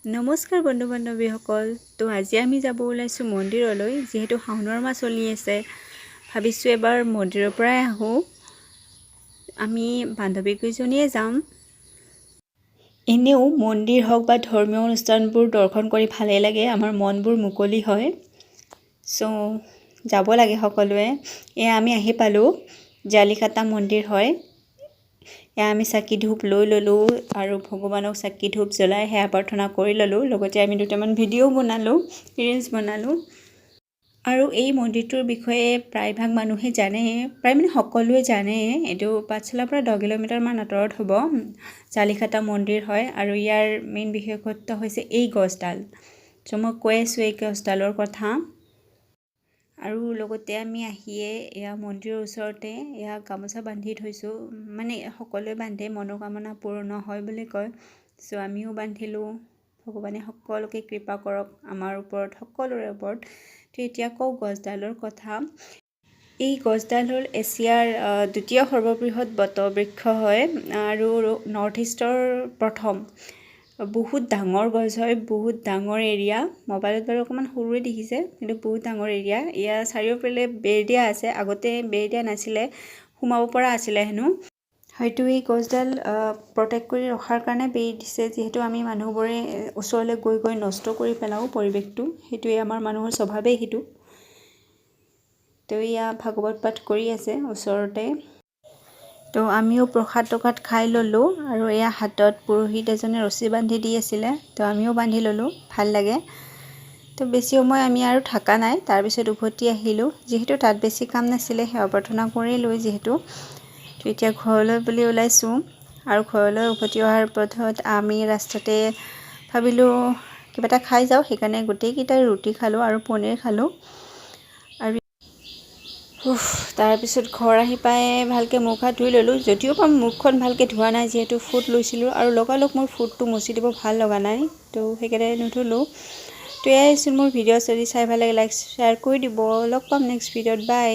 নমস্কাৰ বন্ধু বান্ধৱীসকল। তো আজি আমি যাব ওলাইছোঁ মন্দিৰলৈ, যিহেতু শাওনৰ মাহ চলি আছে। ভাবিছোঁ এবাৰ মন্দিৰৰ পৰাই আহোঁ। আমি বান্ধৱীকেইজনীয়ে যাম। এনেও মন্দিৰ হওক বা ধৰ্মীয় অনুষ্ঠানবোৰ দৰ্শন কৰি ভালেই লাগে, আমাৰ মনবোৰ মুকলি হয়। যাব লাগে সকলোৱে। এয়া আমি আহি পালোঁ, জালিকাটা মন্দিৰ হয়। এয়া আমি চাকি ধূপ লৈ ল'লোঁ আৰু ভগৱানক চাকি ধূপ জ্বলাই সেৱা প্ৰাৰ্থনা কৰি ল'লোঁ। লগতে আমি দুটামান ভিডিঅ' বনালোঁ, ৰিলছ বনালোঁ। আৰু এই মন্দিৰটোৰ বিষয়ে প্ৰায়ভাগ মানুহে জানে, প্ৰায় মানে সকলোৱে জানে। এইটো পাঠশালাৰ পৰা 10 কিলোমিটাৰমান আঁতৰত হ'ব, জালিকাটা মন্দিৰ হয়। আৰু ইয়াৰ মেইন বিশেষত্ব হৈছে এই গছডাল। মই কৈ আছোঁ এই গছডালৰ কথা। আৰু লগতে আমি আহিয়ে এয়া মন্দিৰৰ ওচৰতে এয়া গামোচা বান্ধি থৈছোঁ, মানে সকলোৱে বান্ধে, মনোকামনা পূৰ্ণ হয় বুলি কয়। আমিও বান্ধিলোঁ। ভগৱানে সকলোকে কৃপা কৰক আমাৰ ওপৰত, সকলোৰে ওপৰত। তো এতিয়া কওঁ গছডালৰ কথা। এই গছডাল হ'ল এছিয়াৰ দ্বিতীয় সৰ্ববৃহৎ বটবৃক্ষ হয় আৰু নৰ্থ ইষ্টৰ প্ৰথম। বহুত ডাঙৰ গছ হয়, বহুত ডাঙৰ এৰিয়া। মোবাইলত বাৰু অকণমান সৰুৱে দেখিছে, কিন্তু বহুত ডাঙৰ এৰিয়া। ইয়াৰ চাৰিওফালে বেৰ দিয়া আছে। আগতে বেৰ দিয়া নাছিলে, সোমাব পৰা আছিলে হেনো। হয়তো এই গছডাল প্ৰটেক্ট কৰি ৰখাৰ কাৰণে বেৰি দিছে, যিহেতু আমি মানুহবোৰে ওচৰলৈ গৈ গৈ নষ্ট কৰি পেলাওঁ পৰিৱেশটো। সেইটোৱে আমাৰ মানুহৰ স্বভাৱেই সেইটো। তো এয়া ভাগৱত পাঠ কৰি আছে ওচৰতে। তো আমিও প্ৰসাদ খাই ল'লোঁ। আৰু এয়া হাতত পুৰোহিত এজনে ৰছী বান্ধি দি আছিলে, তো আমিও বান্ধি ল'লোঁ। ভাল লাগে। তো বেছি সময় আমি আৰু থকা নাই, তাৰপিছত উভতি আহিলোঁ। যিহেতু তাত বেছি কাম নাছিলে, সেৱা প্ৰাৰ্থনা কৰিলোঁ যিহেতু। তো এতিয়া ঘৰলৈ বুলি ওলাইছোঁ। আৰু ঘৰলৈ উভতি অহাৰ পথত আমি ৰাস্তাতে ভাবিলোঁ কিবা এটা খাই যাওঁ। সেইকাৰণে গোটেইকেইটাই ৰুটি খালোঁ আৰু পনীৰ খালোঁ। আৰু তাৰপিছত ঘৰ আহি পাই ভালকৈ মুখ হাত ধুই ল'লোঁ, যদিও মই মুখখন ভালকৈ ধোৱা নাই, যিহেতু ফুট লৈছিলোঁ। আৰু লগালগ মোৰ ফুটটো মুচি দিব ভাল লগা নাই, তো সেইকাৰণে নুধুলোঁ। তো এয়াই আছিল মোৰ ভিডিঅ'। যদি চাই ভাল লাগে লাইক শ্বেয়াৰ কৰি দিব। লগ পাম নেক্সট ভিডিঅ'ত। বাই।